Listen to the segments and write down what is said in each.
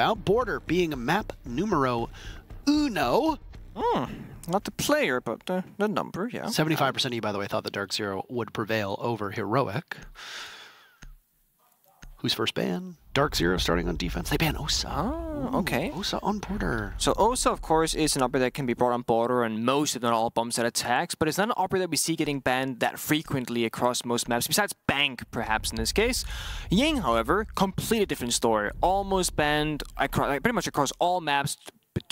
about. Border being a map numero uno. Not the player, but the number, yeah. 75% of you, by the way, thought that DarkZero would prevail over Heroic. Who's first ban? DarkZero starting on defense. They ban Osa. Oh, okay. Osa on Border. So Osa, of course, is an operator that can be brought on Border and most, if not all, bombs that attacks, but it's not an operator that we see getting banned that frequently across most maps, besides Bank, perhaps, in this case. Ying, however, completely different story. Almost banned across, like, pretty much across all maps,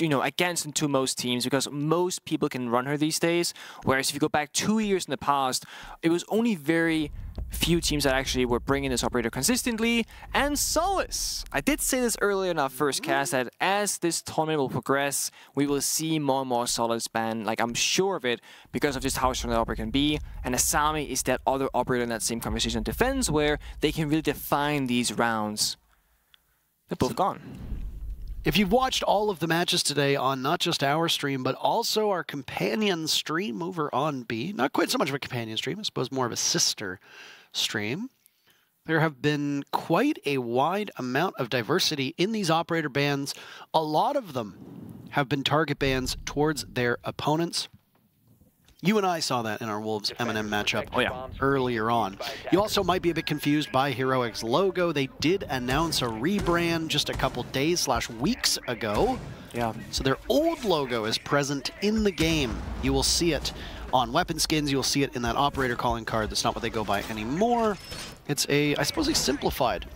you know, against and to most teams, because most people can run her these days, whereas if you go back 2 years in the past, it was only very few teams that actually were bringing this operator consistently. And Solace! I did say this earlier in our first cast that as this tournament will progress, we will see more and more Solace ban. Like, I'm sure of it, because of just how strong that operator can be. And Asami is that other operator in that same conversation in defense, where they can really define these rounds. They're both gone. If you've watched all of the matches today on not just our stream, but also our companion stream over on B, not quite so much of a companion stream, I suppose more of a sister stream, there have been quite a wide amount of diversity in these operator bans. A lot of them have been target bans towards their opponents. You and I saw that in our Wolves M&M matchup earlier on. You also might be a bit confused by Heroic's logo. They did announce a rebrand just a couple days / weeks ago. Yeah. So their old logo is present in the game. You will see it on weapon skins. You'll see it in that operator calling card. That's not what they go by anymore. It's a, I suppose, a simplified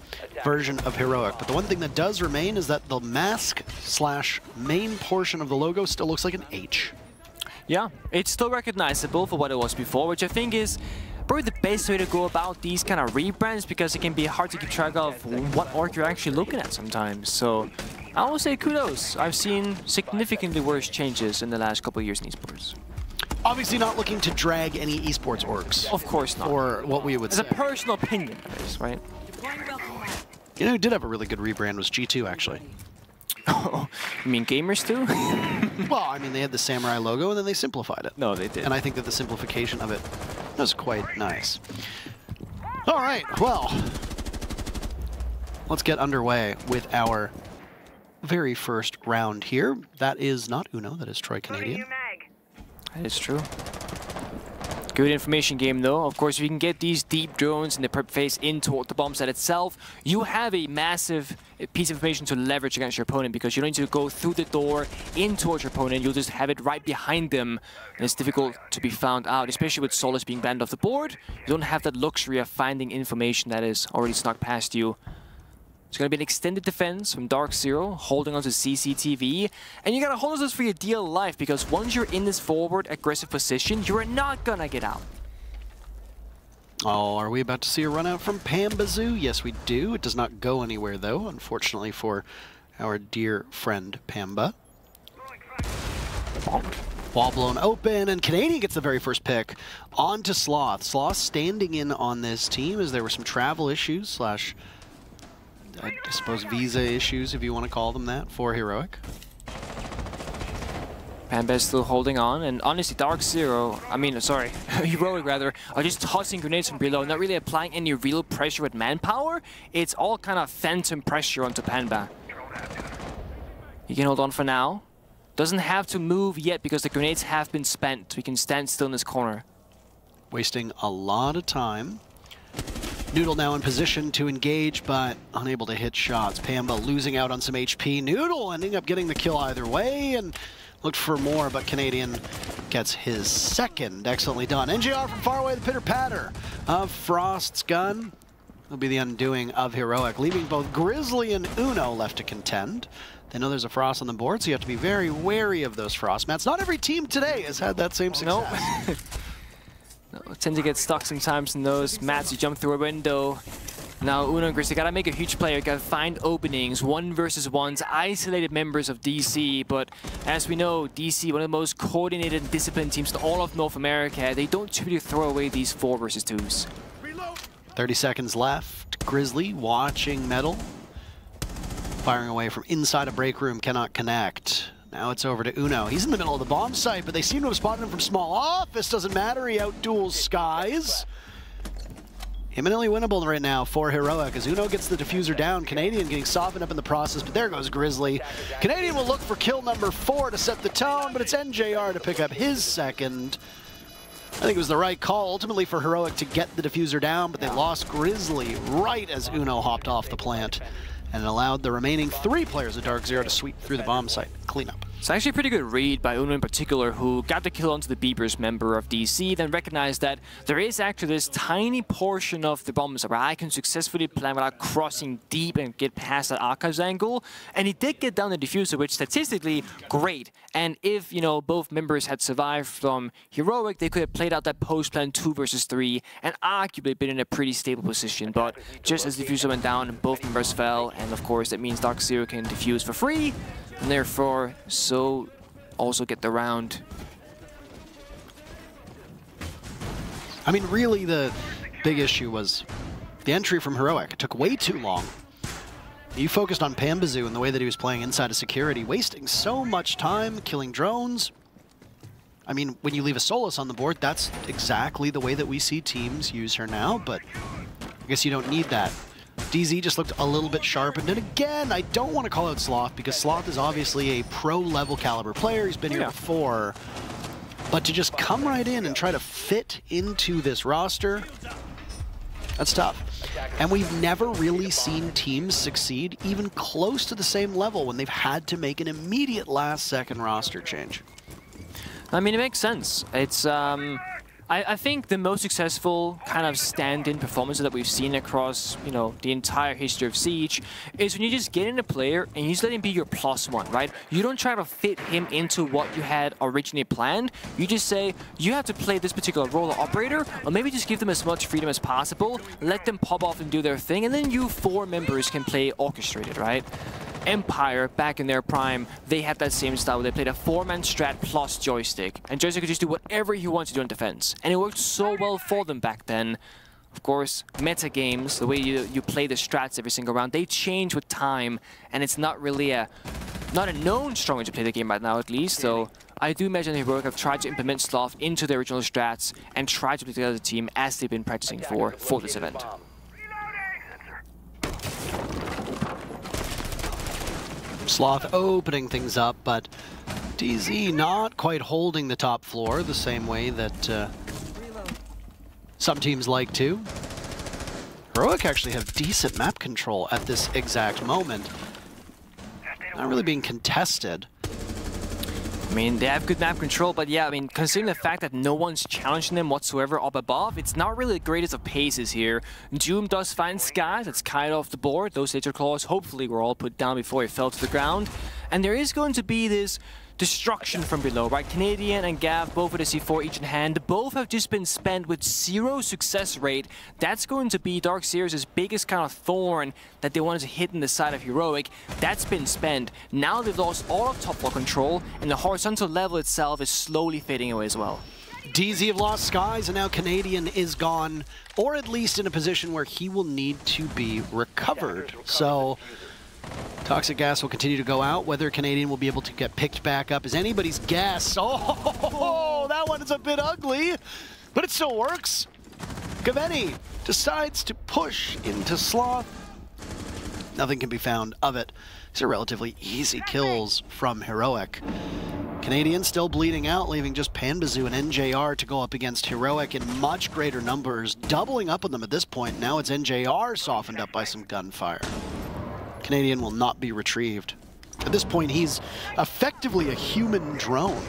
version of Heroic. But the one thing that does remain is that the mask / main portion of the logo still looks like an H. Yeah, it's still recognizable for what it was before, which I think is probably the best way to go about these kind of rebrands, because it can be hard to keep track of what org you're actually looking at sometimes. So I will say kudos. I've seen significantly worse changes in the last couple of years in esports. Obviously not looking to drag any esports orgs. Of course not. Or what we would say. It's a personal opinion, right? You know who did have a really good rebrand was G2, actually. Oh, you mean gamers too? Well, I mean, they had the samurai logo and then they simplified it. No, they did. And I think that the simplification of it was quite nice. All right, well, let's get underway with our very first round here. That is not Uno, that is Troy Canadian. That is true. Good information game though. Of course, if you can get these deep drones in the prep phase into the bomb set itself, you have a massive piece of information to leverage against your opponent, because you don't need to go through the door in towards your opponent. You'll just have it right behind them, and it's difficult to be found out, especially with Solace being banned off the board. You don't have that luxury of finding information that is already snuck past you. It's going to be an extended defense from DarkZero, holding onto CCTV. And you got to hold on to this for your dear life, because once you're in this forward aggressive position, you're not going to get out. Oh, are we about to see a run out from Pambazoo? Yes, we do. It does not go anywhere, though, unfortunately for our dear friend Pamba. Wall blown open, and Canadian gets the very first pick. On to Sloth. Sloth standing in on this team as there were some travel issues / I suppose visa issues, if you want to call them that, for Heroic. Pamba's still holding on, and honestly, DarkZero, Heroic rather, are just tossing grenades from below, not really applying any real pressure with manpower. It's all kind of phantom pressure onto Pamba. He can hold on for now. Doesn't have to move yet because the grenades have been spent. We can stand still in this corner. Wasting a lot of time. Noodle now in position to engage, but unable to hit shots. Pamba losing out on some HP. Noodle ending up getting the kill either way, and looked for more, but Canadian gets his second. Excellently done. NJR from far away, the pitter-patter of Frost's gun will be the undoing of Heroic, leaving both Grizzly and Uno left to contend. They know there's a Frost on the board, so you have to be very wary of those Frost mats. Not every team today has had that same success. Nope. No, tend to get stuck sometimes in those mats. You jump through a window. Now Uno and Grizzly gotta make a huge play. Gotta find openings, 1v1s, isolated members of DC. But as we know, DC, one of the most coordinated and disciplined teams in all of North America. They don't typically throw away these 4v2s. 30 seconds left. Grizzly watching Metal. Firing away from inside a break room, cannot connect. Now it's over to Uno. He's in the middle of the bomb site, but they seem to have spotted him from small office. Doesn't matter, he outduels Skies. Imminently winnable right now for Heroic as Uno gets the diffuser down. Canadian getting softened up in the process, but there goes Grizzly. Canadian will look for kill number 4 to set the tone, but it's NJR to pick up his second. I think it was the right call ultimately for Heroic to get the diffuser down, but they lost Grizzly right as Uno hopped off the plant and allowed the remaining 3 players of DarkZero to sweep through the bomb site. Cleanup. It's actually a pretty good read by Uno in particular, who got the kill onto the Beepers member of DC, then recognized that there is actually this tiny portion of the bombs where I can successfully plan without crossing deep and get past that archives angle. And he did get down the diffuser, which statistically, great. And if, you know, both members had survived from Heroic, they could have played out that post-plan 2 versus 3 and arguably been in a pretty stable position. But just as the diffuser went down, both members fell, and of course that means DarkZero can diffuse for free. And therefore, so also get the round. I mean, really the big issue was the entry from Heroic. It took way too long. You focused on Pambazoo and the way that he was playing inside of security, wasting so much time killing drones. I mean, when you leave a Solus on the board, that's exactly the way that we see teams use her now, but I guess you don't need that. DZ just looked a little bit sharpened, and again, I don't want to call out Sloth because Sloth is obviously a pro-level caliber player. He's been here before, but to just come right in and try to fit into this roster, that's tough. And we've never really seen teams succeed even close to the same level when they've had to make an immediate last-second roster change. I mean, it makes sense. It's I think the most successful kind of stand-in performances that we've seen across, you know, the entire history of Siege is when you just get in a player and you just let him be your +1, right? You don't try to fit him into what you had originally planned. You just say, you have to play this particular role or operator, or maybe just give them as much freedom as possible, let them pop off and do their thing, and then you 4 members can play orchestrated, right? Empire, back in their prime, they had that same style where they played a 4-man strat plus joystick. And joystick could just do whatever he wants to do in defense. And it worked so well for them back then. Of course, meta games, the way you play the strats every single round, they change with time. And it's not really not a known strong way to play the game right now, at least. So I do imagine Heroic have tried to implement Sloth into their original strats and tried to play together as a team as they've been practicing for this event. Sloth opening things up, but DZ not quite holding the top floor the same way that some teams like to. Heroic actually have decent map control at this exact moment. Not really being contested. I mean, they have good map control, but yeah, I mean, considering the fact that no one's challenging them whatsoever up above, it's not really the greatest of paces here. Doom does find Skies, that's kind of off the board. Those Nature Claws hopefully were all put down before he fell to the ground. And there is going to be this destruction from below, right? Canadian and Gav, both with a C4 each in hand, both have just been spent with 0 success rate. That's going to be DarkZero's biggest kind of thorn that they wanted to hit in the side of Heroic. That's been spent. Now they've lost all of top floor control, and the horizontal level itself is slowly fading away as well. DZ have lost Skies, and now Canadian is gone, or at least in a position where he will need to be recovered. So Toxic Gas will continue to go out. Whether Canadian will be able to get picked back up is anybody's guess. Oh, that one is a bit ugly, but it still works. Gaveni decides to push into Sloth. Nothing can be found of it. These are relatively easy kills from Heroic. Canadian still bleeding out, leaving just Pambazoo and NJR to go up against Heroic in much greater numbers, doubling up on them at this point. Now it's NJR softened up by some gunfire. Canadian will not be retrieved. At this point, he's effectively a human drone.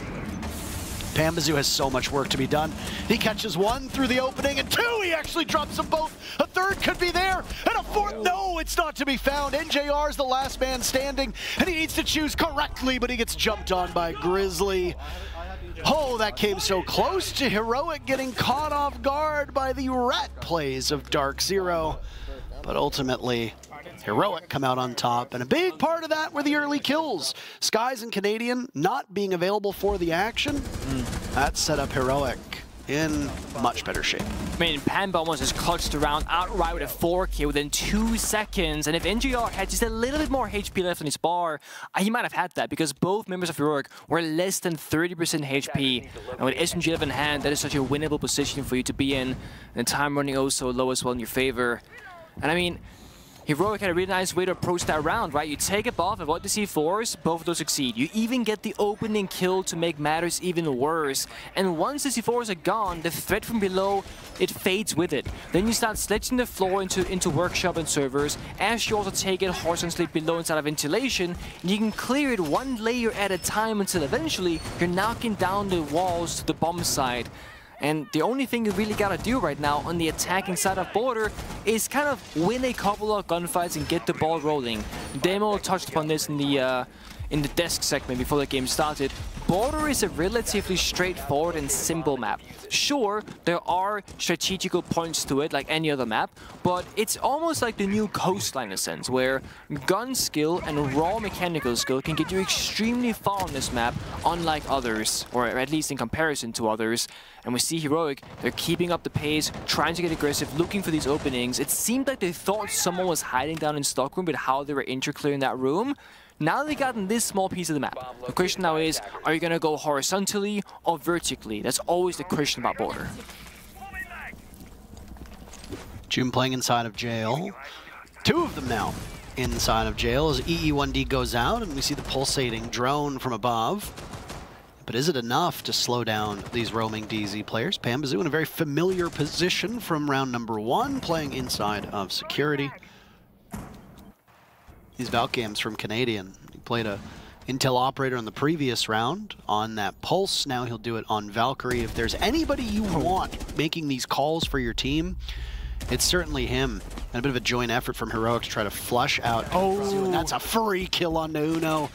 Pambazoo has so much work to be done. He catches 1 through the opening, and 2, he actually drops them both. A 3rd could be there, and a 4th, no, it's not to be found. NJR is the last man standing, and he needs to choose correctly, but he gets jumped on by Grizzly. Oh, that came so close to Heroic getting caught off guard by the rat plays of DarkZero. But ultimately, Heroic come out on top, and a big part of that were the early kills. Skies and Canadian not being available for the action, that set up Heroic in much better shape. I mean, Pamba almost just clutched around outright with a 4K within 2 seconds, and if NGR had just a little bit more HP left on his bar, he might have had that, because both members of Heroic were less than 30% HP, and with SMG in hand, that is such a winnable position for you to be in, and time running oh so low as well in your favor. And I mean, Heroic had a really nice way to approach that round, right? You take a buff, avoid the C4s, both of those succeed. You even get the opening kill to make matters even worse. And once the C4s are gone, the threat from below, it fades with it. Then you start sledging the floor into workshop and servers, as you also take it horizontally below inside of ventilation. And you can clear it one layer at a time until eventually you're knocking down the walls to the bomb side. And the only thing you really gotta do right now on the attacking side of Border is kind of win a couple of gunfights and get the ball rolling. Demo touched upon this in the desk segment before the game started. Border is a relatively straightforward and simple map. Sure, there are strategical points to it like any other map, but it's almost like the new Coastline in a sense, where gun skill and raw mechanical skill can get you extremely far on this map, unlike others, or at least in comparison to others. And we see Heroic, they're keeping up the pace, trying to get aggressive, looking for these openings. It seemed like they thought someone was hiding down in Stockroom with how they were interclearing that room. Now they've gotten this small piece of the map. The question now is, are you going to go horizontally or vertically? That's always the question about Border. June playing inside of jail. Two of them now inside of jail as EE1D goes out, and we see the pulsating drone from above. But is it enough to slow down these roaming DZ players? Pambazoo in a very familiar position from round number 1, playing inside of security. These Valk games from Canadian. He played a Intel operator in the previous round on that Pulse. Now he'll do it on Valkyrie. If there's anybody you want making these calls for your team, it's certainly him. And a bit of a joint effort from Heroic to try to flush out. Oh, and that's a free kill on Uno.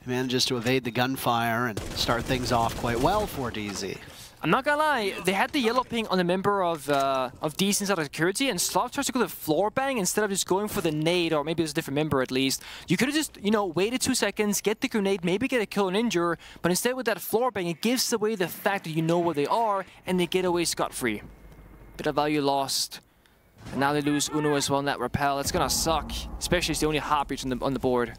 He manages to evade the gunfire and start things off quite well for DZ. I'm not gonna lie, they had the yellow ping on the member of DC inside of security, and Slav tries to go the floor bang instead of just going for the nade, or maybe it's a different member at least. You could have just, you know, waited 2 seconds, get the grenade, maybe get a kill and injure, but instead with that floor bang, it gives away the fact that you know where they are, and they get away scot-free. Bit of value lost. And now they lose Uno as well in that rappel. It's gonna suck, especially as the only heartbeat on the board.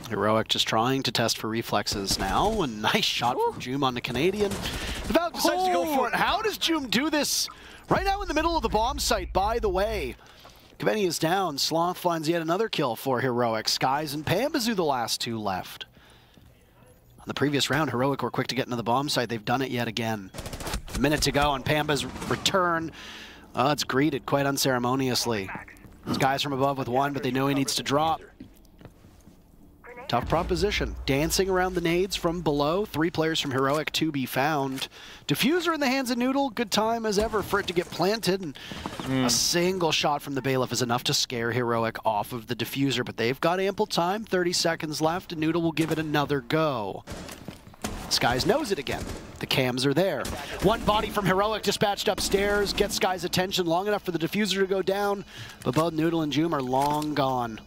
Heroic just trying to test for reflexes now. A nice shot from Joom on the Canadian. The Valk decides to go for it. How does Joom do this? Right now in the middle of the bomb site, by the way. Kaveni is down. Sloth finds yet another kill for Heroic. Skies and Pambazoo the last two left. On the previous round, Heroic were quick to get into the bomb site. They've done it yet again. A minute to go on Pamba's return. It's greeted quite unceremoniously. Skies from above with one, but they know he needs to drop. Tough proposition. Dancing around the nades from below. 3 players from Heroic to be found. Diffuser in the hands of Noodle. Good time as ever for it to get planted. And a single shot from the Bailiff is enough to scare Heroic off of the Diffuser. But they've got ample time. 30 seconds left, and Noodle will give it another go. Skies knows it again. The cams are there. One body from Heroic dispatched upstairs. Gets Sky's attention long enough for the Diffuser to go down. But both Noodle and Joom are long gone.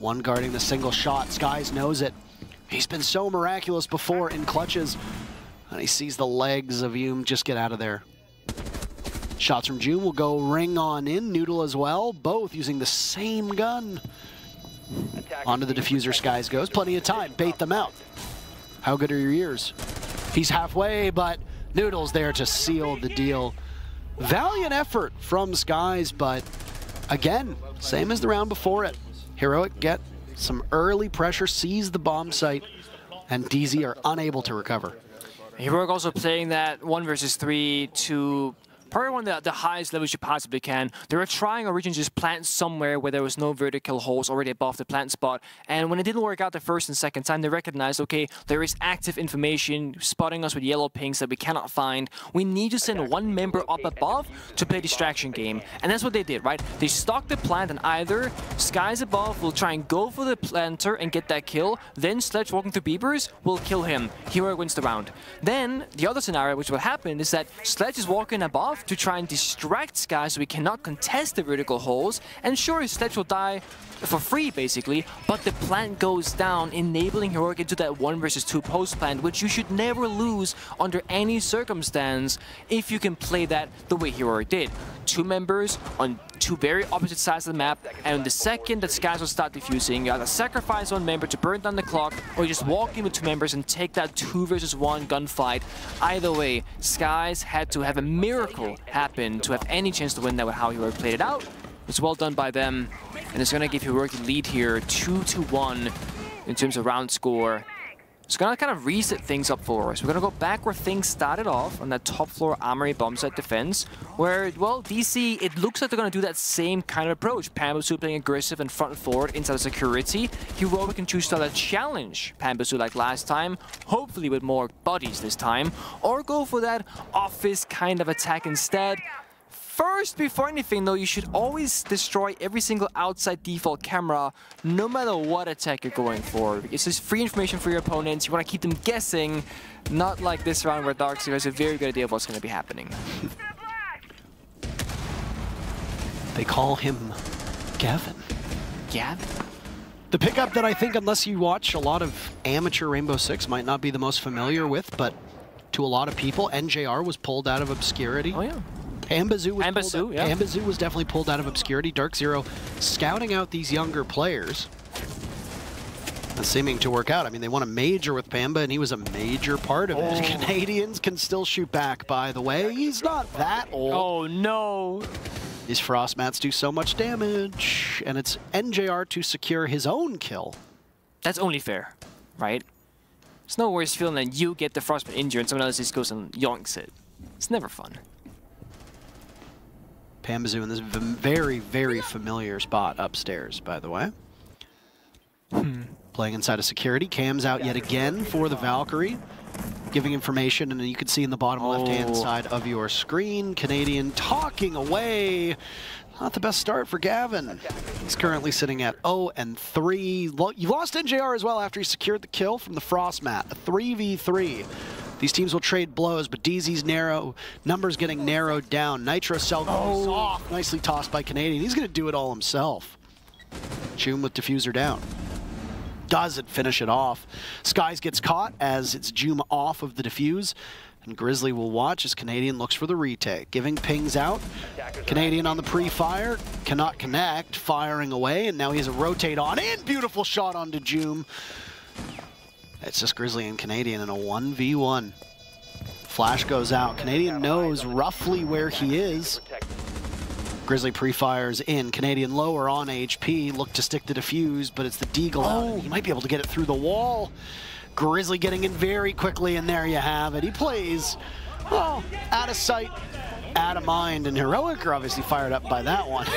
One guarding the single shot. Skies knows it. He's been so miraculous before in clutches. And he sees the legs of Joom just get out of there. Shots from Joom will go ring on in. Noodle as well. Both using the same gun. Onto the Diffuser. Skies goes. Plenty of time. Bait them out. How good are your ears? He's halfway, but Noodle's there to seal the deal. Valiant effort from Skies, but again, same as the round before it. Heroic get some early pressure, seize the bomb site, and DZ are unable to recover. Heroic also playing that 1 versus 3 to probably one of the highest levels you possibly can. They were trying originally just plant somewhere where there was no vertical holes already above the plant spot. And when it didn't work out the first and second time, they recognized, okay, there is active information spotting us with yellow pings that we cannot find. We need to send one member up above to play distraction game. And that's what they did, right? They stalked the plant, and either Skies above will try and go for the planter and get that kill, then Sledge walking through Beavers will kill him. Hero wins the round. Then the other scenario which will happen is that Sledge is walking above, enough to try and distract Sky so he cannot contest the vertical holes. And sure, his sledge will die for free, basically, but the plant goes down, enabling Heroic into that 1 versus 2 post plant, which you should never lose under any circumstance if you can play that the way Heroic did. 2 members on 2 very opposite sides of the map, and the second that Skies will start defusing, you either sacrifice 1 member to burn down the clock, or you just walk in with 2 members and take that 2 versus 1 gunfight. Either way, Skies had to have a miracle happen to have any chance to win that with how Heroic played it out. It's well done by them, and it's going to give Heroic the lead here, 2-1 in terms of round score. It's going to kind of reset things up for us. We're going to go back where things started off on that top floor Armory bomb site defense, where, well, DC, it looks like they're going to do that same kind of approach. Pambasu playing aggressive and front and forward inside of security. Heroic can choose to either challenge Pambasu like last time, hopefully with more bodies this time, or go for that office kind of attack instead. First, before anything though, you should always destroy every single outside default camera, no matter what attack you're going for. It's just free information for your opponents. You want to keep them guessing, not like this round where DarkZero has a very good idea of what's going to be happening. They call him Gavin. Gavin? The pickup that I think, unless you watch a lot of amateur Rainbow Six, might not be the most familiar with, but to a lot of people, NJR was pulled out of obscurity. Oh yeah. Pambasu was was definitely pulled out of obscurity. DarkZero scouting out these younger players. And seeming to work out. I mean, they won a major with Pamba, and he was a major part of it. Canadians can still shoot back, by the way. He's not that old. Oh, no. These frost mats do so much damage, and it's NJR to secure his own kill. That's only fair, right? It's no worse feeling than you get the frostbite injury and someone else just goes and yoinks it. It's never fun. Pambasu in this very, very familiar spot upstairs, by the way. Playing inside of security. Cam's out yet again for the Valkyrie. Giving information, and you can see in the bottom left-hand side of your screen, Canadian talking away. Not the best start for Gavin. He's currently sitting at 0-3. You lost NJR as well after he secured the kill from the Frost mat. A 3v3. These teams will trade blows, but DZ's numbers getting narrowed down. Nitro Cell goes off. Nicely tossed by Canadian. He's going to do it all himself. Choom with diffuser down. Doesn't finish it off. Skies gets caught as it's Joom off of the diffuse. And Grizzly will watch as Canadian looks for the retake. Giving pings out. Canadian on the pre-fire. Cannot connect. Firing away. And now he has a rotate on. And beautiful shot onto Joom. It's just Grizzly and Canadian in a 1v1. Flash goes out. Canadian knows roughly where he is. Grizzly pre-fires in. Canadian lower on HP. Look to stick the defuse, but it's the Deagle out. He might be able to get it through the wall. Grizzly getting in very quickly, and there you have it. He plays, well, out of sight, out of mind, and Heroic are obviously fired up by that one.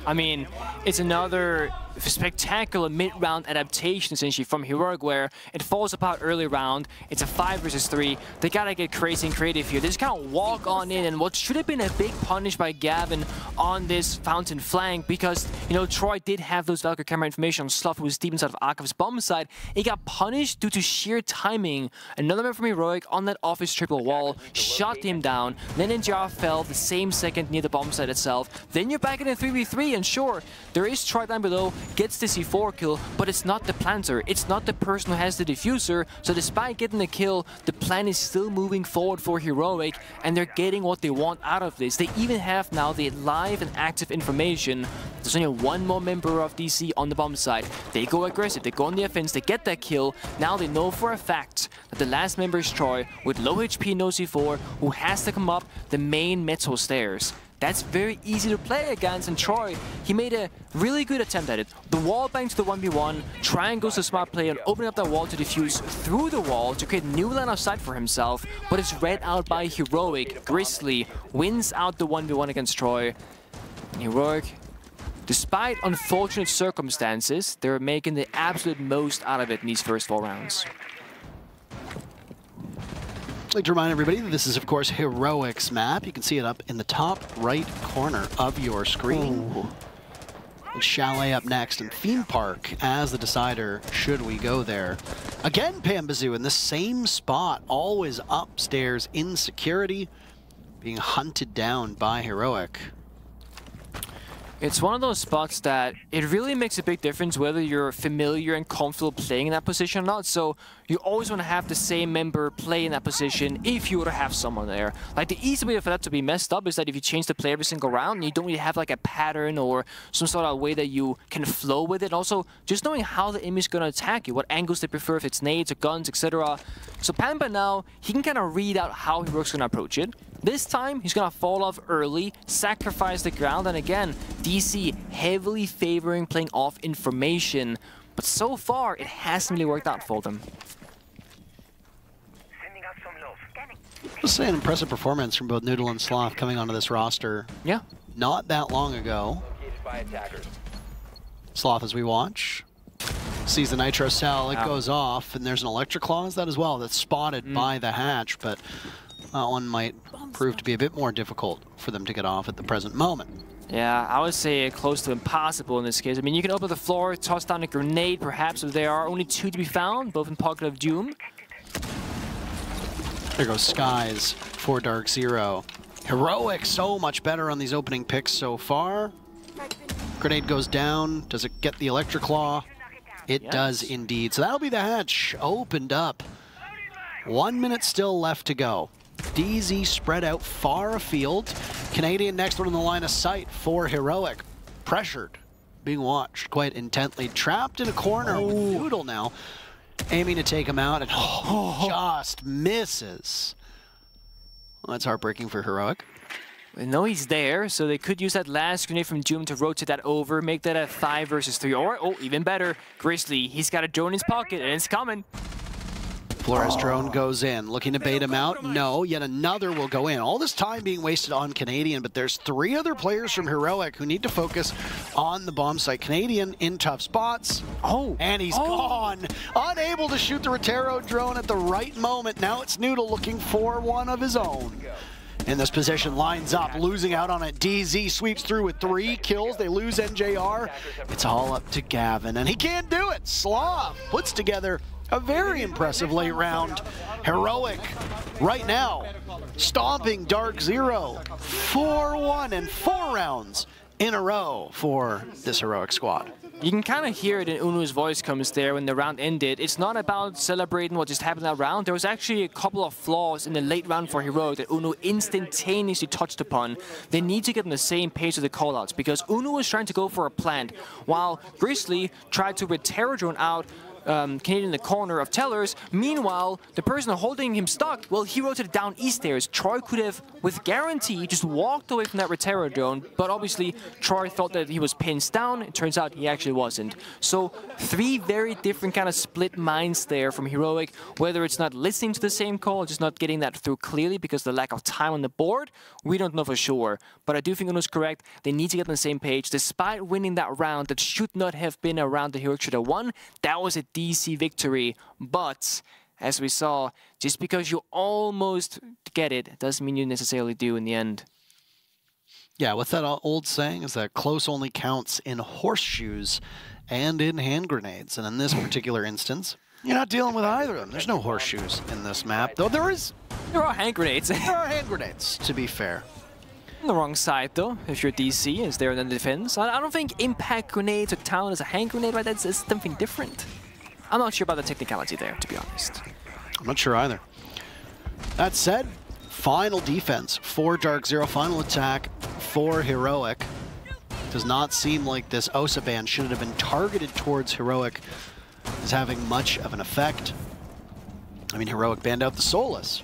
I mean, it's another spectacular mid-round adaptation essentially from Heroic, where it falls apart early round. It's a 5 versus 3. They gotta get crazy and creative here. They just kind of walk on in, and what should have been a big punish by Gavin on this fountain flank, because, you know, Troy did have those Valkyrie camera information on Sloth, who was deep inside of Archiv's bomb side. It got punished due to sheer timing. Another member from Heroic on that office triple wall shot him down. Then NJR fell the same second near the bomb site itself. Then you're back in a 3v3, and sure, there is Troy down below, gets the C4 kill, but it's not the planter. It's not the person who has the diffuser. So despite getting the kill, the plan is still moving forward for Heroic, and they're getting what they want out of this. They even have now the live and active information. There's only one more member of DC on the bomb side. They go aggressive, they go on the offense, they get that kill. Now they know for a fact that the last member is Troy with low HP, no C4, who has to come up the main metal stairs. That's very easy to play against, and Troy, he made a really good attempt at it. The wall bang to the 1v1, Triangle goes to smart play and opening up that wall to defuse through the wall to create a new line of sight for himself, but it's read out by Heroic. Grizzly wins out the 1v1 against Troy. And Heroic, despite unfortunate circumstances, they're making the absolute most out of it in these first 4 rounds. I'd like to remind everybody that this is, of course, Heroic's map. You can see it up in the top right corner of your screen. And Chalet up next, and Theme Park as the decider, should we go there. Again, Pambasu in the same spot, always upstairs in security. being hunted down by Heroic. It's one of those spots that it really makes a big difference whether you're familiar and comfortable playing in that position or not. So you always want to have the same member play in that position if you were to have someone there. Like the easy way for that to be messed up is that if you change the play every single round, you don't really have like a pattern or some sort of way that you can flow with it. Also, just knowing how the enemy is going to attack you, what angles they prefer, if it's nades or guns, etc. So Panda now, he can kind of read out how Heroic's going to approach it. This time, he's going to fall off early, sacrifice the ground, and again, DC heavily favoring playing off information. But so far, it hasn't really worked out for them. Just say an impressive performance from both Noodle and Sloth coming onto this roster. Yeah. Not that long ago. Sloth, as we watch, sees the Nitro cell, it goes off, and there's an Electric Claw, is that as well, that's spotted by the hatch, but that one might prove to be a bit more difficult for them to get off at the present moment. Yeah, I would say close to impossible in this case. I mean, you can open the floor, toss down a grenade, perhaps, if there are only 2 to be found, both in Pocket of Doom. There goes Skies for DarkZero. Heroic so much better on these opening picks so far. Grenade goes down. Does it get the Electric Claw? It does indeed. So that'll be the hatch opened up. 1 minute still left to go. DZ spread out far afield. Canadian next one in the line of sight for Heroic. Pressured, being watched quite intently. Trapped in a corner with Noodle now. Aiming to take him out and just misses. Well, that's heartbreaking for Heroic. They know he's there, so they could use that last grenade from Doom to rotate that over, make that a 5 versus 3. Or, oh, even better, Grizzly, he's got a drone in his pocket and it's coming. Flores drone goes in, looking to bait him out. No, yet another will go in. All this time being wasted on Canadian, but there's 3 other players from Heroic who need to focus on the bomb site. Canadian in tough spots. Oh, and he's gone. Unable to shoot the Rotero drone at the right moment. Now it's Noodle looking for one of his own. In this position, lines up, losing out on it. DZ sweeps through with 3 kills. They lose NJR. It's all up to Gavin, and he can't do it. Slav puts together a very impressive late round. Heroic, right now, stomping DarkZero 4-1 and 4 rounds in a row for this Heroic squad. You can kind of hear it in Unu's voice comes there when the round ended. It's not about celebrating what just happened in that round. There was actually a couple of flaws in the late round for Heroic that Unu instantaneously touched upon. They need to get on the same page of the callouts because Unu was trying to go for a plant while Grizzly tried to with Terror Drone out Canadian in the corner of Tellers. Meanwhile, the person holding him stuck, well, he rotated down east stairs. Troy could have, with guarantee, just walked away from that Rotero drone, but obviously Troy thought that he was pinned down. It turns out he actually wasn't. So 3 very different kind of split minds there from Heroic, whether it's not listening to the same call, just not getting that through clearly because of the lack of time on the board, we don't know for sure. But I do think Uno's correct. They need to get on the same page. Despite winning that round that should not have been a round that Heroic should have won, that was a DC victory, but as we saw, just because you almost get it doesn't mean you necessarily do in the end. Yeah, what's that old saying is that close only counts in horseshoes and in hand grenades, and in this particular instance, you're not dealing with either of them. There's no horseshoes in this map, though there are hand grenades. There are hand grenades, to be fair. On the wrong side, though, if you're DC, is there in the defense. I don't think impact grenade to town is a hand grenade, right? That's something different. I'm not sure about the technicality there, to be honest. I'm not sure either. That said, final defense for DarkZero, final attack for Heroic. Does not seem like this OSA ban should have been targeted towards Heroic as having much of an effect. I mean, Heroic banned out the Solus.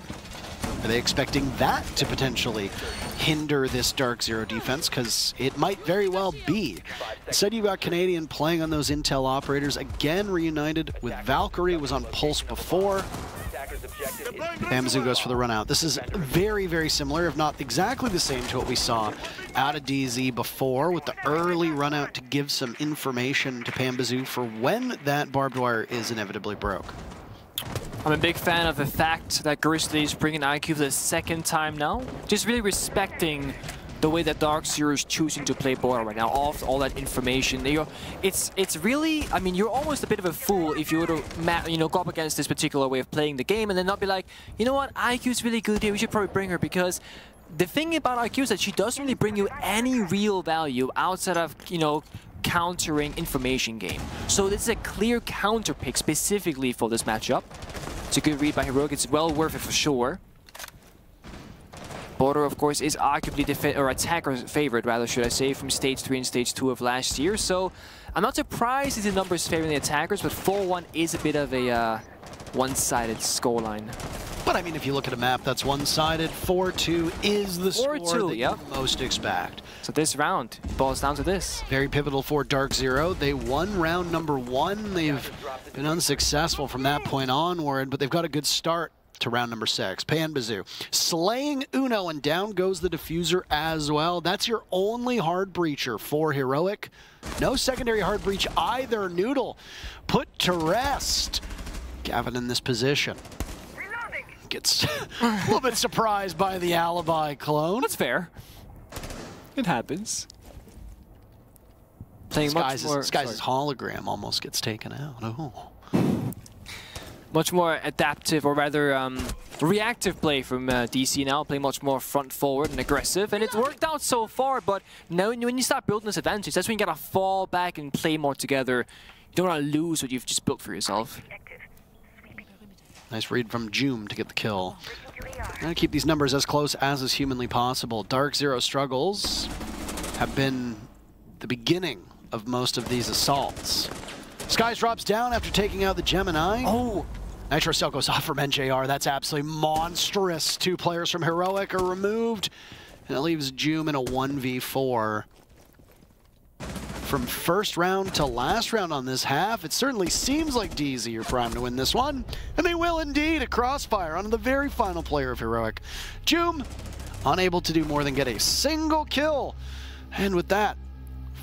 Are they expecting that to potentially hinder this DarkZero defense? Because it might very well be. Instead, you've got Canadian playing on those Intel operators, again reunited with Valkyrie, was on Pulse before. Amazon goes for the run out. This is very, very similar, if not exactly the same to what we saw out of DZ before, with the early run out to give some information to Pambazoo for when that barbed wire is inevitably broke. I'm a big fan of the fact that Grizzly is bringing IQ for the 2nd time now. Just really respecting the way that DarkZero is choosing to play border right now, off all that information. It's really, I mean, you're almost a bit of a fool if you were to go up against this particular way of playing the game and then not be like, you know what, IQ's really good here, we should probably bring her, because the thing about IQ is that she doesn't really bring you any real value outside of, you know, countering information game. So this is a clear counter pick specifically for this matchup. It's a good read by Heroic. It's well worth it for sure. Border, of course, is arguably attacker's favorite, rather, should I say, from Stage 3 and Stage 2 of last year. So I'm not surprised if the numbers favoring the attackers, but 4-1 is a bit of a one-sided scoreline. But I mean, if you look at a map that's one-sided, 4-2 is the score that you most expect. So this round boils down to this. Very pivotal for DarkZero. They won round number 1. They've been unsuccessful from that point onward, but they've got a good start to round number 6. Panbazoo slaying Uno, and down goes the diffuser as well. That's your only hard breacher for Heroic. No secondary hard breach either. Noodle put to rest. Gavin in this position gets a little bit surprised by the alibi clone. That's fair. It happens. Playing much more. Skies' hologram almost gets taken out. Oh. Much more adaptive, or rather reactive play from DC now, playing much more front forward and aggressive, and it's worked out so far, but now when you start building this advantage, that's when you gotta fall back and play more together. You don't want to lose what you've just built for yourself. Nice read from Joom to get the kill. Gonna keep these numbers as close as is humanly possible. DarkZero struggles have been the beginning of most of these assaults. Skies drops down after taking out the Gemini. Oh! Nitro Cell goes off from NJR. That's absolutely monstrous. 2 players from Heroic are removed, and it leaves Joom in a 1v4. From first round to last round on this half, it certainly seems like DZ are primed to win this one, and they will indeed. A crossfire on the very final player of Heroic. Joom unable to do more than get a single kill, and with that,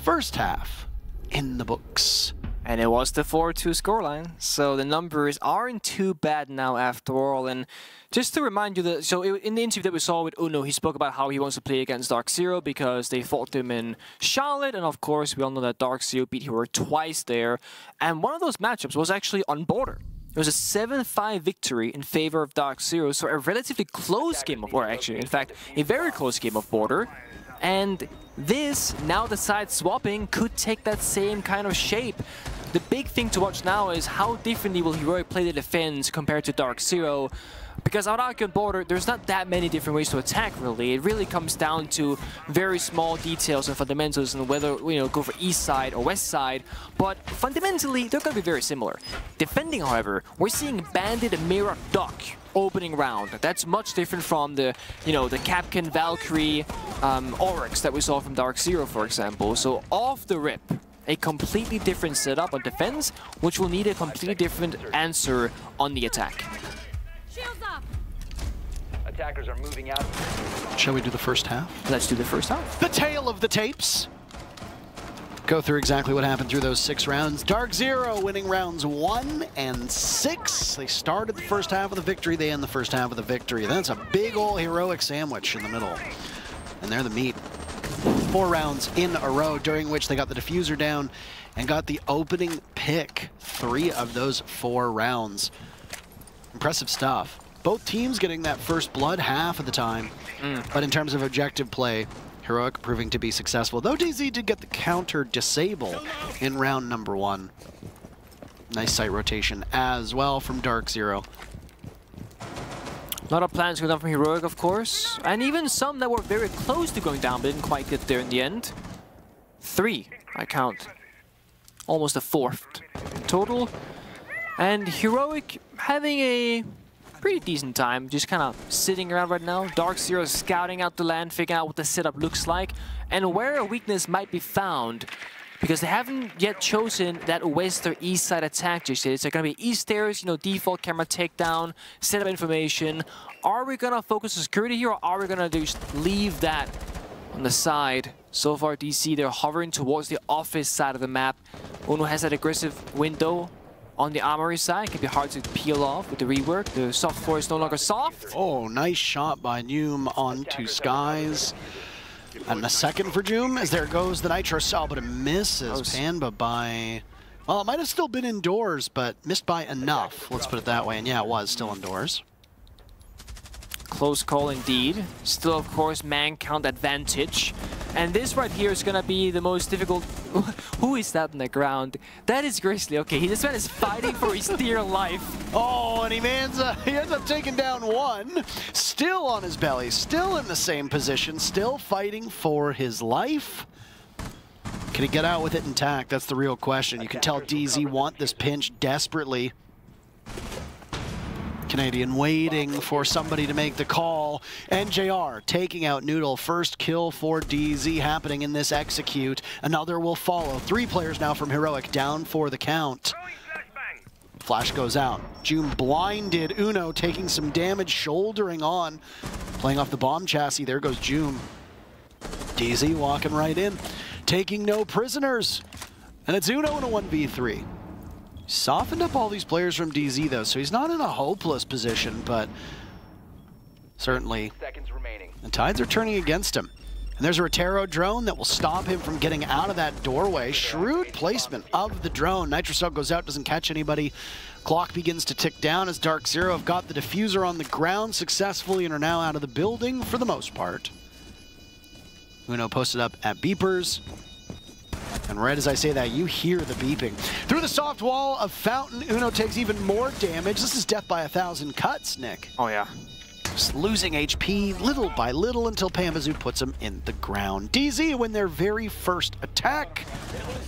first half in the books. And it was the 4-2 scoreline, so the numbers aren't too bad now after all. And just to remind you that, so in the interview that we saw with Uno, he spoke about how he wants to play against DarkZero because they fought him in Charlotte, and of course we all know that DarkZero beat Heroic twice there. And one of those matchups was actually on Border. It was a 7-5 victory in favor of DarkZero, so a relatively close game of, or actually, in fact, a very close game of Border. And this, now the side swapping, could take that same kind of shape. The big thing to watch now is how differently will Heroic play the defense compared to DarkZero. Because out on Border, there's not that many different ways to attack, really. It really comes down to very small details and fundamentals and whether, you know, go for east side or west side. But fundamentally, they're going to be very similar. Defending, however, we're seeing Bandit and Mirror Duck opening round. That's much different from the, you know, the Capcan, Valkyrie, Oryx that we saw from DarkZero, for example. So off the rip, a completely different setup on defense, which will need a completely different answer on the attack. Shields up. Attackers are moving out. Shall we do the first half? Let's do the first half. The tale of the tapes. Go through exactly what happened through those 6 rounds. DarkZero winning rounds 1 and 6. They started the first half of the victory. They end the first half of the victory. That's a big old Heroic sandwich in the middle. And they're the meat. 4 rounds in a row, during which they got the diffuser down and got the opening pick. 3 of those 4 rounds. Impressive stuff. Both teams getting that first blood half of the time. But in terms of objective play, Heroic proving to be successful. Though DZ did get the counter disable in round number 1. Nice site rotation as well from DarkZero. A lot of plans going down from Heroic, of course. And even some that were very close to going down, but didn't quite get there in the end. 3, I count. Almost a 4th total. And Heroic having a pretty decent time, just kind of sitting around right now. DarkZero scouting out the land, figuring out what the setup looks like, and where a weakness might be found. Because they haven't yet chosen that west or east side attack just yet. It's going to be east stairs, you know, default camera takedown, setup information. Are we going to focus on security here, or are we going to just leave that on the side? So far, DC, they're hovering towards the office side of the map. Uno has that aggressive window on the armory side. It can be hard to peel off with the rework. The soft floor is no longer soft. Oh, nice shot by Noom onto Skies. And a second for Joom, as there goes the Nitro Cell, but it misses Panba by... Well, it might have still been indoors, but missed by enough. Let's put it that way. And yeah, it was still indoors. close call indeed. Still, of course, man count advantage. And this right here is gonna be the most difficult. Who is that on the ground? That is Grizzly. Okay, this man is fighting for his dear life. Oh, and he ends up taking down one. Still on his belly, still in the same position, still fighting for his life. Can he get out with it intact? That's the real question. You can tell DZ want this pinch desperately. Canadian waiting for somebody to make the call. NJR taking out Noodle. First kill for DZ happening in this execute. Another will follow. 3 players now from Heroic down for the count. Flash goes out. June blinded. Uno taking some damage, shouldering on. Playing off the bomb chassis. There goes June. DZ walking right in. Taking no prisoners. And it's Uno in a 1v3. Softened up all these players from DZ though, so he's not in a hopeless position, but certainly the tides are turning against him. And there's a Rotero drone that will stop him from getting out of that doorway. Shrewd placement of the drone. Nitrocell goes out, doesn't catch anybody. Clock begins to tick down as DarkZero have got the diffuser on the ground successfully and are now out of the building for the most part. Uno posted up at beepers. And right as I say that, you hear the beeping. Through the soft wall of Fountain, Uno takes even more damage. This is death by 1,000 cuts, Nick. Oh, yeah. Just losing HP little by little until Pamazoo puts him in the ground. DZ win their very first attack.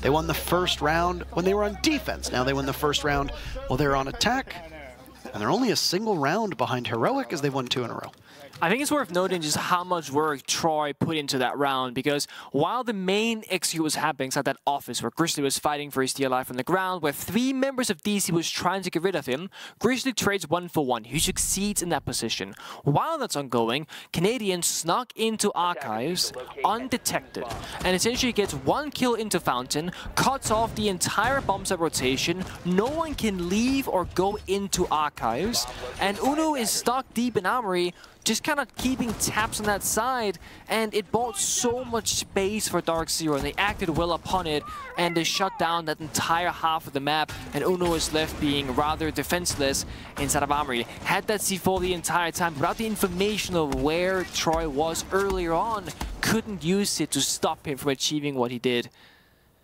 They won the first round when they were on defense. Now they win the first round while they're on attack. And they're only a single round behind Heroic as they've won 2 in a row. I think it's worth noting just how much work Troy put into that round, because while the main execute was happening inside that office where Grizzly was fighting for his dear life on the ground, where 3 members of DC was trying to get rid of him, Grizzly trades 1 for 1. He succeeds in that position. While that's ongoing, Canadian snuck into Archives undetected and essentially gets 1 kill into Fountain, cuts off the entire bomb set rotation, no one can leave or go into Archives, and Uno is stuck deep in Armory, just kind of keeping tabs on that side, and it bought so much space for DarkZero, and they acted well upon it, and they shut down that entire half of the map, and Uno is left being rather defenseless inside of Armory. Had that C4 the entire time, without the information of where Troy was earlier on, couldn't use it to stop him from achieving what he did.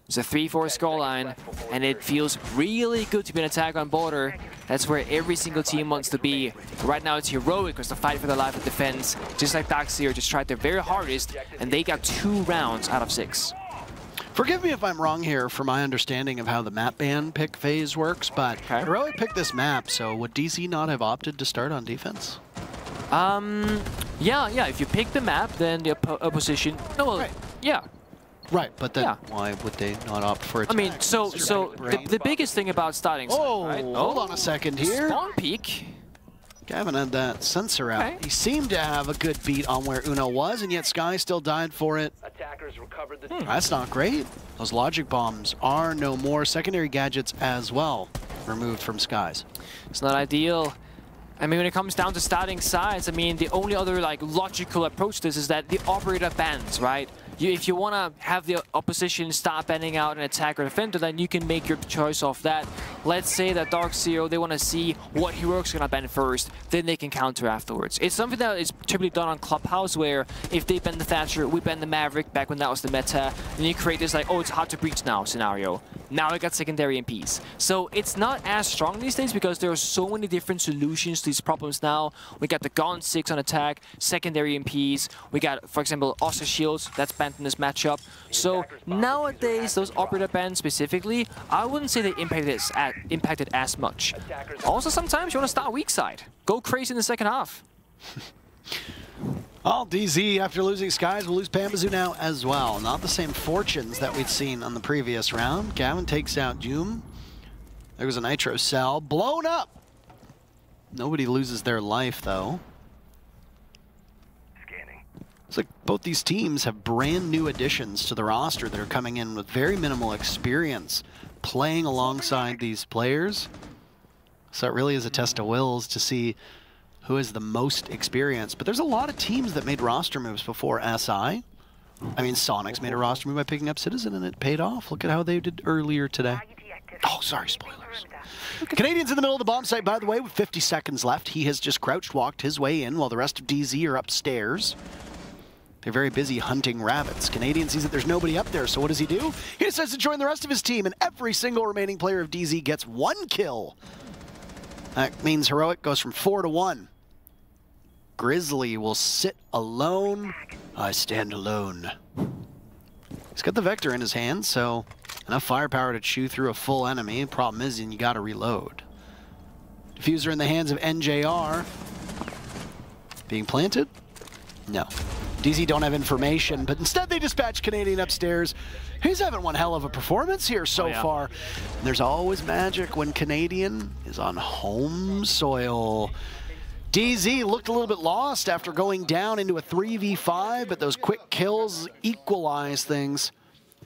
It's a 3-4 scoreline, and it feels really good to be an attack on border. That's where every single team wants to be. Right now it's Heroic because the fight for their life of defense, just like DarkZero, just tried their very hardest, and they got 2 rounds out of 6. Forgive me if I'm wrong here for my understanding of how the map ban pick phase works, but Heroic picked this map, so would DC not have opted to start on defense? Yeah, if you pick the map, then the opposition... No, well, yeah. Right, but then why would they not opt for it? I mean, so the biggest thing about starting... right? Hold on a second here. Spawn peek. Gavin had that sensor out. Okay. He seemed to have a good beat on where Uno was, and yet Sky still died for it. Attackers recovered the That's not great. Those logic bombs are no more. Secondary gadgets as well removed from Skies. It's not ideal. I mean, when it comes down to starting sides, I mean, the only other logical approach to this is that the operator bans, right? If you want to have the opposition start banning out an attacker or defender, then you can make your choice off that. Let's say that DarkZero, they want to see what Heroic's going to ban first, then they can counter afterwards. It's something that is typically done on Clubhouse, where if they ban the Thatcher, we ban the Maverick back when that was the meta, and you create this oh, it's hard to breach now scenario. Now we got secondary MPs. So it's not as strong these days because there are so many different solutions to these problems now. We got the Gaunt 6 on attack, secondary MPs. We got, for example, Oster Shields, that's banned in this matchup. So nowadays, those operator bans specifically, I wouldn't say they impacted as much. Also, sometimes you want to start weak side. Go crazy in the second half. All DZ, after losing Skies, will lose Pamazoo now as well. Not the same fortunes that we'd seen on the previous round. Gavin takes out Doom. There was a Nitro cell. Blown up! Nobody loses their life, though. Scanning. It's like both these teams have brand new additions to the roster that are coming in with very minimal experience playing alongside these players. So it really is a test of wills to see who has the most experience. But there's a lot of teams that made roster moves before SI. I mean, Sonic's made a roster move by picking up Citizen, and it paid off. Look at how they did earlier today. Oh, sorry, spoilers. Canadians in the middle of the bomb site, by the way, with 50 seconds left. He has just crouched, walked his way in while the rest of DZ are upstairs. They're very busy hunting rabbits. Canadian sees that there's nobody up there, so what does he do? He decides to join the rest of his team, and every single remaining player of DZ gets 1 kill. That means Heroic goes from 4 to 1. Grizzly will sit alone. I stand alone. He's got the Vector in his hand, so enough firepower to chew through a full enemy. Problem is, you gotta reload. Diffuser in the hands of NJR. Being planted? No. DZ don't have information, but instead they dispatch Canadian upstairs. He's having one hell of a performance here so far. And there's always magic when Canadian is on home soil. DZ looked a little bit lost after going down into a 3v5, but those quick kills equalize things.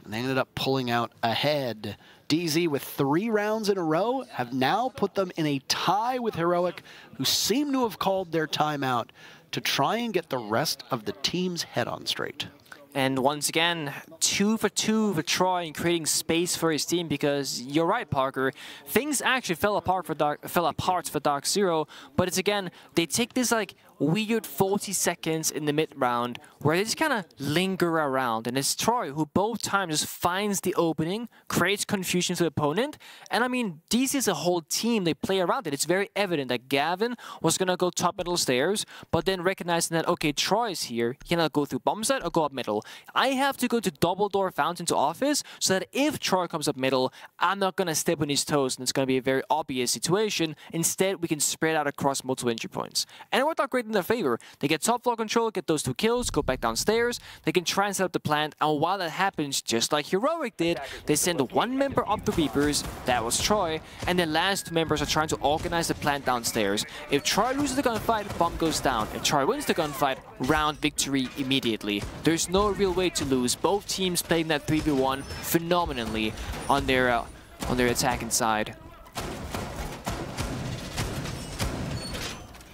And they ended up pulling out ahead. DZ, with 3 rounds in a row, have now put them in a tie with Heroic, who seem to have called their timeout to try and get the rest of the team's head on straight. And once again, 2 for 2 for Troy in creating space for his team, because you're right, Parker. Things actually fell apart for DarkZero, but it's again, they take this like weird 40 seconds in the mid-round where they just kind of linger around, and it's Troy who both times just finds the opening, creates confusion to the opponent, and I mean, DC as a whole team, they play around it. It's very evident that Gavin was going to go top middle stairs, but then recognizing that, okay, Troy is here, he cannot go through bomb site or go up middle. I have to go to double door fountain to office so that if Troy comes up middle, I'm not going to step on his toes and it's going to be a very obvious situation. Instead, we can spread out across multiple entry points. And it worked out great in their favor. They get top floor control, get those 2 kills, go back downstairs. They can try and set up the plant, and while that happens, just like Heroic did, they send 1 member up the Reapers, that was Troy, and the last 2 members are trying to organize the plant downstairs. If Troy loses the gunfight, bomb goes down. If Troy wins the gunfight, round victory immediately. There's no real way to lose. Both teams playing that 3v1 phenomenally on their attacking side.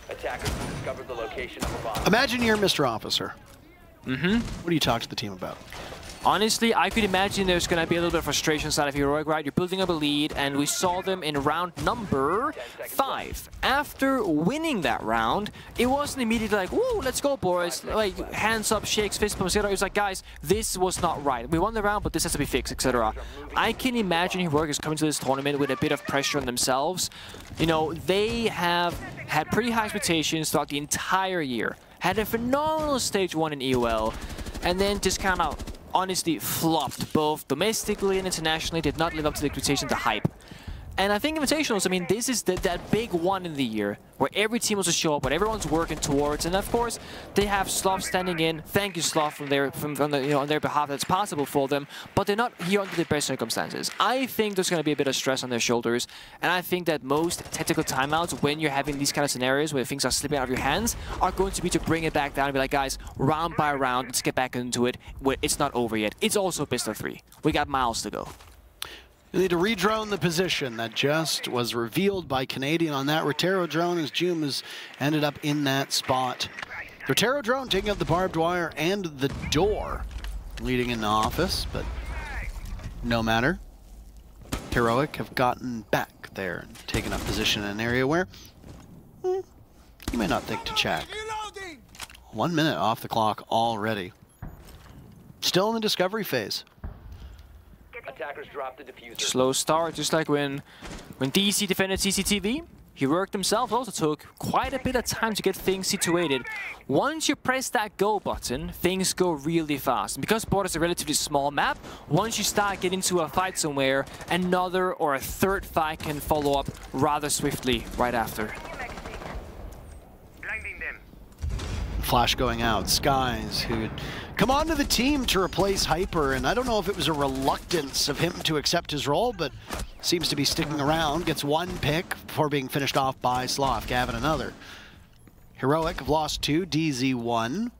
Attackers discovered the location of a bomb. Imagine you're Mr. Officer. What do you talk to the team about? Honestly, I could imagine there's going to be a little bit of frustration inside of Heroic, right? You're building up a lead, and we saw them in round number 5. After winning that round, it wasn't immediately like, woo, let's go, boys. Like, hands up, shakes, fist pumps, etc. It was like, guys, this was not right. We won the round, but this has to be fixed, etc. I can imagine Heroic is coming to this tournament with a bit of pressure on themselves. You know, they have had pretty high expectations throughout the entire year. Had a phenomenal stage 1 in EOL, and then just kind of honestly flopped both domestically and internationally, did not live up to the expectations, the hype. And I think Invitationals, I mean, this is that big one in the year where every team wants to show up, what everyone's working towards, and of course they have Sloth standing in. Thank you, Sloth, on their behalf. That's possible for them, but they're not here under the best circumstances. I think there's going to be a bit of stress on their shoulders, and I think that most tactical timeouts, when you're having these kind of scenarios where things are slipping out of your hands, are going to be to bring it back down and be like, guys, round by round, let's get back into it. It's not over yet. It's also best of 3. We got miles to go. You need to redrone the position that just was revealed by Canadian on that Rotero drone, as Joom has ended up in that spot. Rotero drone taking out the barbed wire and the door, leading into office, but no matter. Heroic have gotten back there and taken up position in an area where you may not think to check. 1 minute off the clock already. Still in the discovery phase. Attackers dropped the diffuser. Slow start, just like when DC defended CCTV. Heroic themselves also took quite a bit of time to get things situated. Once you press that go button, things go really fast. And because Border is a relatively small map, once you start getting into a fight somewhere, another or a third fight can follow up rather swiftly right after. Flash going out. Skies, who had come onto the team to replace Hyper, and I don't know if it was a reluctance of him to accept his role, but seems to be sticking around. Gets 1 pick before being finished off by Sloth. Gavin another. Heroic have lost 2, DZ 1.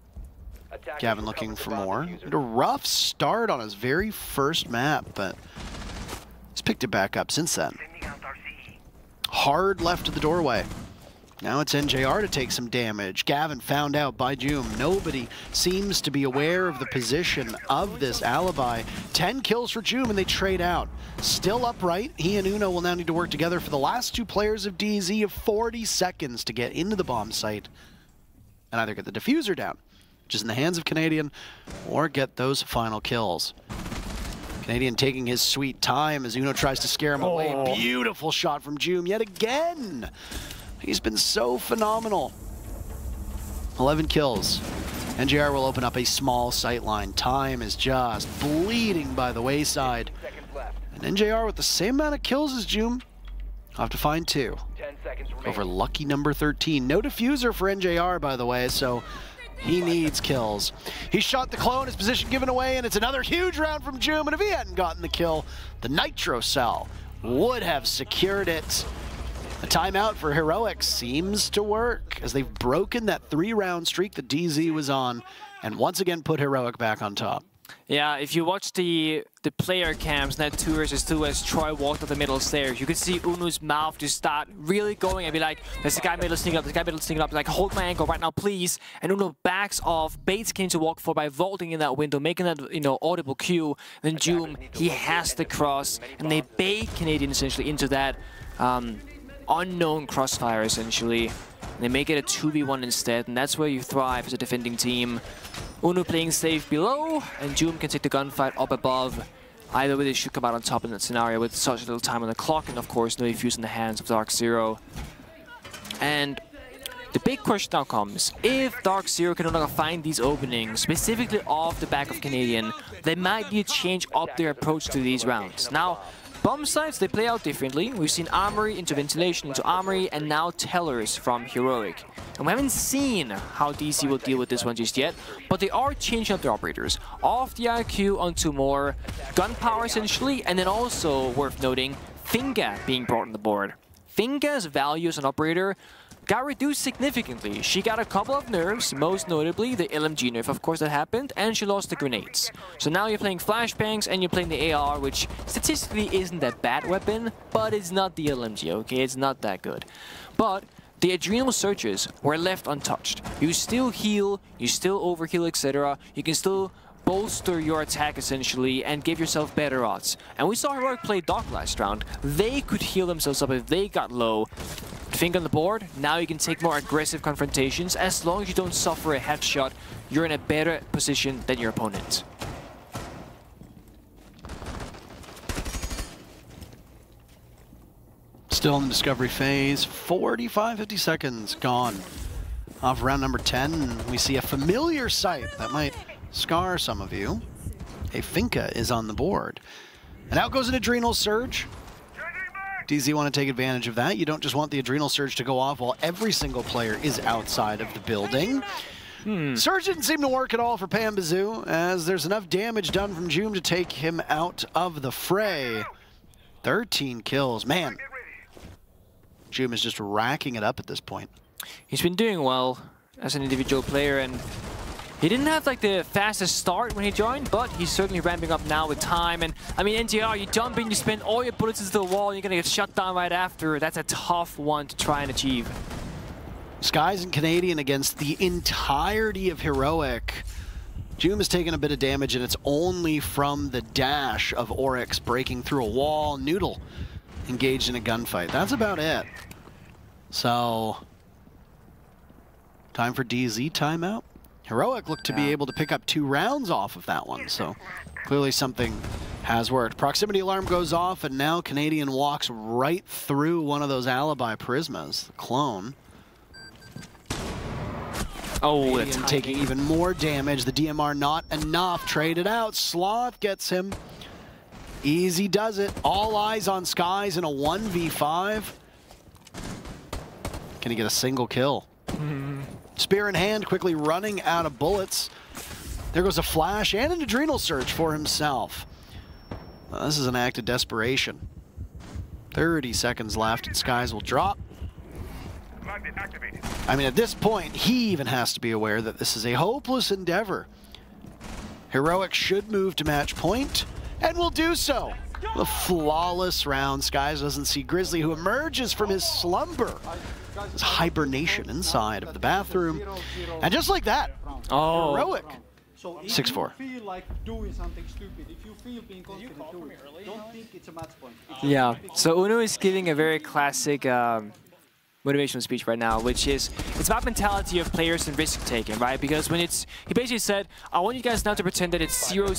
Gavin looking for more. Had a rough start on his very first map, but he's picked it back up since then. Hard left of the doorway. Now it's NJR to take some damage. Gavin found out by Joom. Nobody seems to be aware of the position of this alibi. 10 kills for Joom and they trade out. Still upright. He and Uno will now need to work together for the last two players of DZ of 40 seconds to get into the bomb site and either get the diffuser down, which is in the hands of Canadian, or get those final kills. Canadian taking his sweet time as Uno tries to scare him away. Beautiful shot from Joom yet again. He's been so phenomenal. 11 kills. NJR will open up a small sight line. Time is just bleeding by the wayside. And NJR with the same amount of kills as Joom. I'll have to find 2. 10 seconds remaining. Over lucky number 13. No diffuser for NJR, by the way, so he needs kills. He shot the clone, his position given away, and it's another huge round from Joom. And if he hadn't gotten the kill, the Nitro Cell would have secured it. A timeout for Heroic seems to work as they've broken that 3-round streak that DZ was on and once again put Heroic back on top. Yeah, if you watch the player cams, net 2 versus 2 as Troy walked up the middle stairs, you could see Unu's mouth just start really going and be like, there's a guy middle sneaking up, there's a guy middle sneaking up, like, hold my ankle right now, please. And Uno backs off, baits came to walk for by vaulting in that window, making that, audible cue. Then Joom, he has to cross, and they bait Canadian essentially into that unknown crossfire essentially. They make it a 2v1 instead, and that's where you thrive as a defending team. Uno playing safe below, and Joom can take the gunfight up above. Either way, they should come out on top in that scenario with such little time on the clock, and of course, no defuse in the hands of DarkZero. And the big question now comes, if DarkZero can no longer find these openings, specifically off the back of Canadian, they might need to change up their approach to these rounds. Now, bomb sites, they play out differently. We've seen Armory into Ventilation into Armory, and now Tellers from Heroic. And we haven't seen how DC will deal with this one just yet, but they are changing up their operators. Off the IQ onto more gunpowder essentially, and then also, worth noting, Finga being brought on the board. Finga's value as an operator got reduced significantly. She got a couple of nerfs, most notably the LMG nerf, of course, that happened, and she lost the grenades. So now you're playing flashbangs and you're playing the AR, which statistically isn't that bad weapon, but it's not the LMG, okay? It's not that good. But the adrenal surges were left untouched. You still heal, you still overheal, etc. You can still bolster your attack essentially and give yourself better odds. And we saw Heroic play Doc last round. They could heal themselves up if they got low. Finger on the board, now you can take more aggressive confrontations. As long as you don't suffer a headshot, you're in a better position than your opponent. Still in the discovery phase, 50 seconds gone. Off round number 10, we see a familiar sight that might scar some of you. A Finka is on the board. And out goes an Adrenal Surge. DZ want to take advantage of that. You don't just want the Adrenal Surge to go off while every single player is outside of the building. Surge didn't seem to work at all for Pambazoo, as there's enough damage done from Joom to take him out of the fray. 13 kills. Man, Joom is just racking it up at this point. He's been doing well as an individual player, and he didn't have like the fastest start when he joined, but he's certainly ramping up now with time. And I mean, NTR, you jump in, you spend all your bullets into the wall, and you're gonna get shut down right after. That's a tough one to try and achieve. Skies and Canadian against the entirety of Heroic. Joom has taken a bit of damage, and it's only from the dash of Oryx breaking through a wall. Noodle engaged in a gunfight. That's about it. So, time for DZ timeout. Heroic looked to be able to pick up 2 rounds off of that one, so clearly something has worked. Proximity alarm goes off, and now Canadian walks right through one of those alibi prismas, the clone. Oh, Canadian taking even more damage. The DMR not enough. Traded out. Sloth gets him. Easy does it. All eyes on Skies in a 1v5. Can he get a single kill? Spear in hand, quickly running out of bullets. There goes a flash and an Adrenal Surge for himself. Well, this is an act of desperation. 30 seconds left and Skies will drop. I mean, at this point, he even has to be aware that this is a hopeless endeavor. Heroic should move to match point, and will do so. The flawless round. Skies doesn't see Grizzly, who emerges from his slumber This hibernation inside of the bathroom. And just like that, Oh. Heroic. So if 6-4. you feel like doing something stupid, if you feel being confident, do it. Don't think it's a match point. Yeah, so Uno is giving a very classic motivational speech right now, which is, it's about mentality of players and risk taking, right? Because when he basically said, I want you guys now to pretend that it's 0-0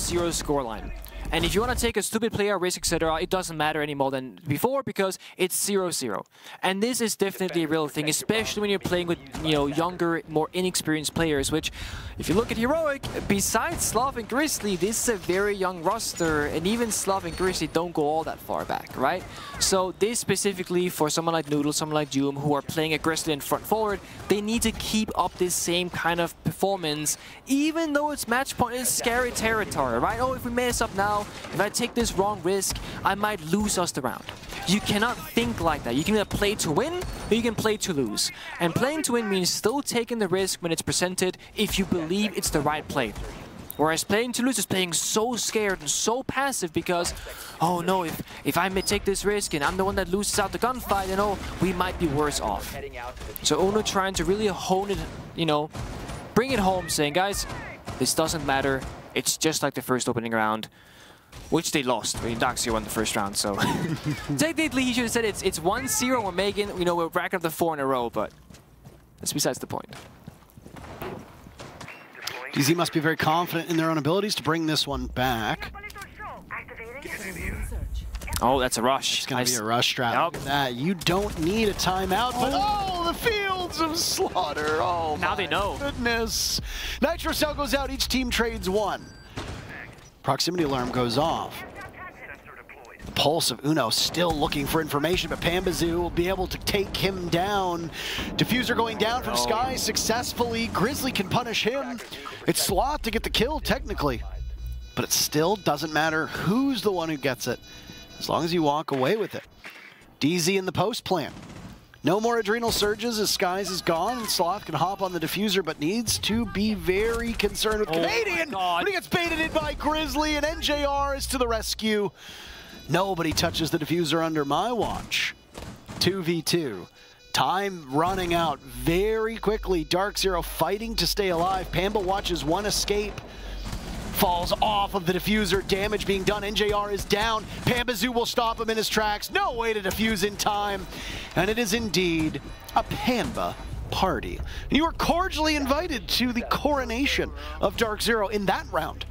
scoreline. And if you want to take a stupid player risk, etc., it doesn't matter anymore than before because it's 0-0. And this is definitely a real thing, especially when you're playing with, you know, younger, more inexperienced players, which, if you look at Heroic, besides Slav and Grizzly, this is a very young roster, and even Slav and Grizzly don't go all that far back, right? So this specifically for someone like Noodle, someone like Doom, who are playing aggressively in front forward, they need to keep up this same kind of performance, even though it's match point, it's scary territory, right? Oh, if we mess up now, if I take this wrong risk, I might lose us the round. You cannot think like that. You can either play to win, or you can play to lose. And playing to win means still taking the risk when it's presented if you believe it's the right play. Whereas playing to lose is playing so scared and so passive because, oh no, if I may take this risk and I'm the one that loses out the gunfight, you know, we might be worse off. So Uno trying to really hone it, you know, bring it home, saying, guys, this doesn't matter. It's just like the first opening round, which they lost. I mean, DarkZero won the first round, so technically he should have said it's 1-0. We're making, you know, we're racking up the 4 in a row, but that's besides the point. DZ must be very confident in their own abilities to bring this one back. Oh, that's a rush. It's going to be a rush strat. Yep. Look at that. You don't need a timeout, but oh, the fields of slaughter. Oh, now they know. Goodness. Nitro Cell goes out. Each team trades one. Proximity alarm goes off. The pulse of Uno still looking for information, but Pambazoo will be able to take him down. Diffuser going down from Sky successfully. Grizzly can punish him. It's Sloth to get the kill, technically. But it still doesn't matter who's the one who gets it, as long as you walk away with it. DZ in the post plant. No more adrenal surges as Skies is gone, and Sloth can hop on the diffuser, but needs to be very concerned with Canadian. But he gets baited in by Grizzly, and NJR is to the rescue. Nobody touches the diffuser under my watch. 2v2. Time running out very quickly. DarkZero fighting to stay alive. Pamba watches one escape. Falls off of the diffuser, damage being done. NJR is down. Pambazoo will stop him in his tracks. No way to defuse in time. And it is indeed a Pamba party. You are cordially invited to the coronation of DarkZero in that round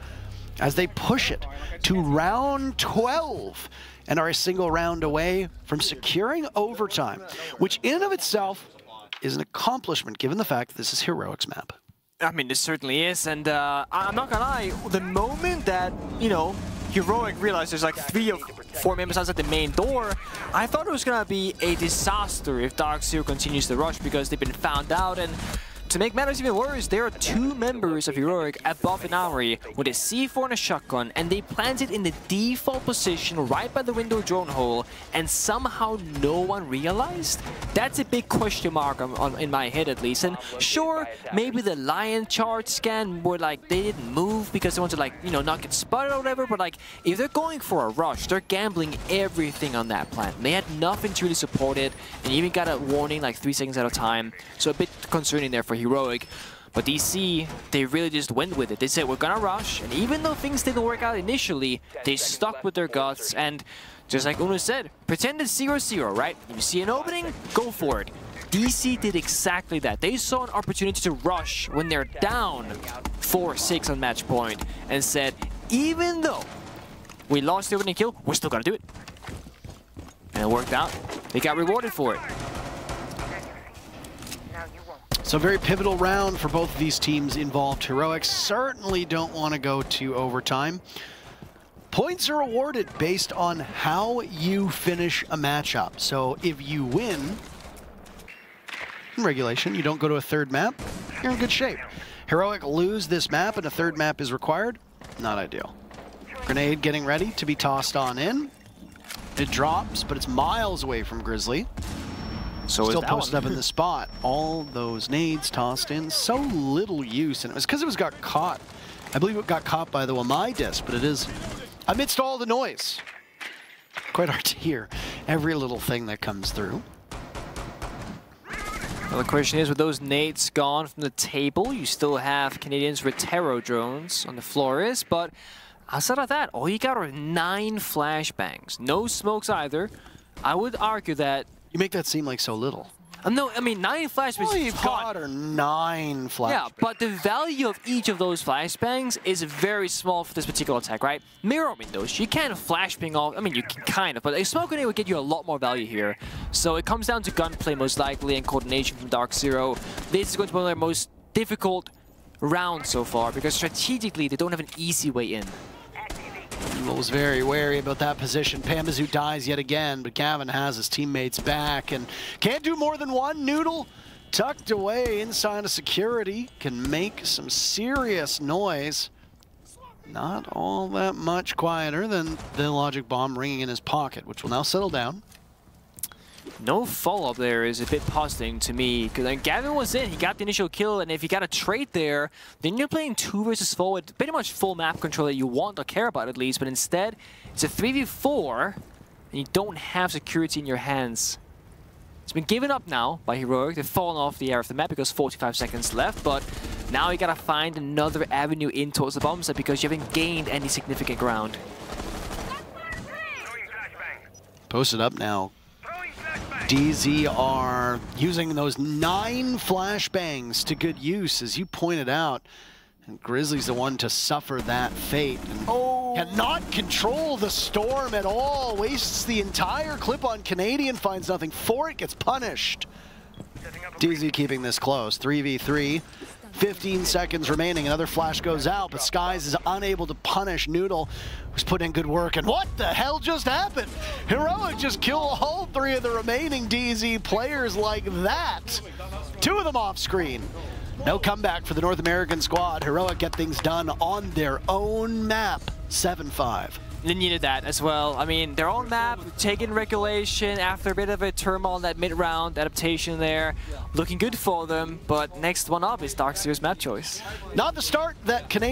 as they push it to round 12 and are a single round away from securing overtime, which in and of itself is an accomplishment given the fact that this is Heroic's map. I mean, this certainly is, and I'm not gonna lie, the moment that, you know, Heroic realized there's like 3 or 4 members outside the main door, I thought it was gonna be a disaster if DarkZero continues the rush because they've been found out, and to make matters even worse, there are 2 members of Heroic above an armory with a C4 and a shotgun, and they planted in the default position right by the window drone hole, and somehow no one realized? That's a big question mark in my head at least. And sure, maybe the Lion charge scan were like, they didn't move because they wanted to, like, you know, not get spotted or whatever, but like, if they're going for a rush, they're gambling everything on that plant. They had nothing to really support it, and even got a warning like 3 seconds at a time, so a bit concerning there for Heroic. But DC, they really just went with it. They said, we're gonna rush, and even though things didn't work out initially, they stuck with their guts, and just like Uno said, pretend it's 0-0, right? If you see an opening, go for it. DC did exactly that. They saw an opportunity to rush when they're down 4-6 on match point, and said, even though we lost the opening kill, we're still gonna do it. And it worked out. They got rewarded for it. So a very pivotal round for both of these teams involved. Heroics certainly don't want to go to overtime. Points are awarded based on how you finish a matchup. So if you win in regulation, you don't go to a third map, you're in good shape. Heroic lose this map and a third map is required, not ideal. Grenade getting ready to be tossed on in. It drops, but it's miles away from Grizzly. So still posted up in the spot. All those nades tossed in, so little use, and it was because it got caught. I believe it got caught by the Wamai disc, but it is amidst all the noise. Quite hard to hear every little thing that comes through. Well, the question is, with those nades gone from the table, you still have Canadians with Terror drones on the Flores, but outside of that, all you got are 9 flashbangs. No smokes either. I would argue that... You make that seem like so little. No, I mean, 9 flashbangs. All you've got are 9 flashbangs. Yeah, but the value of each of those flashbangs is very small for this particular attack, right? Mirror windows, you can't flashbang off. I mean, you can kind of, but a smoke grenade would get you a lot more value here. So it comes down to gunplay most likely and coordination from DarkZero. This is going to be one of their most difficult rounds so far because strategically they don't have an easy way in. Was very wary about that position. Pamazoo dies yet again, but Gavin has his teammates back and can't do more than one. Noodle tucked away inside of security can make some serious noise. Not all that much quieter than the logic bomb ringing in his pocket, which will now settle down. No follow-up there is a bit puzzling to me, because Gavin was in, he got the initial kill, and if you got a trade there, then you're playing 2 versus 4 with pretty much full map control that you want or care about at least, but instead, it's a 3v4, and you don't have security in your hands. It's been given up now by Heroic. They've fallen off the air of the map because 45 seconds left, but now you gotta find another avenue in towards the bomb site because you haven't gained any significant ground. Posted up now. DZ are using those 9 flashbangs to good use, as you pointed out. And Grizzly's the one to suffer that fate. And cannot control the storm at all. Wastes the entire clip on Canadian, finds nothing for it, gets punished. DZ keeping this close. 3v3. 15 seconds remaining. Another flash goes out, but Skies is unable to punish Noodle, who's put in good work. And what the hell just happened? Heroic just killed all 3 of the remaining DZ players like that. 2 of them off screen. No comeback for the North American squad. Heroic get things done on their own map. 7-5. They needed that as well. I mean, their own map, taking regulation after a bit of a turmoil in that mid-round adaptation there. Looking good for them, but next one up is DarkZero's map choice. Not the start that Canadian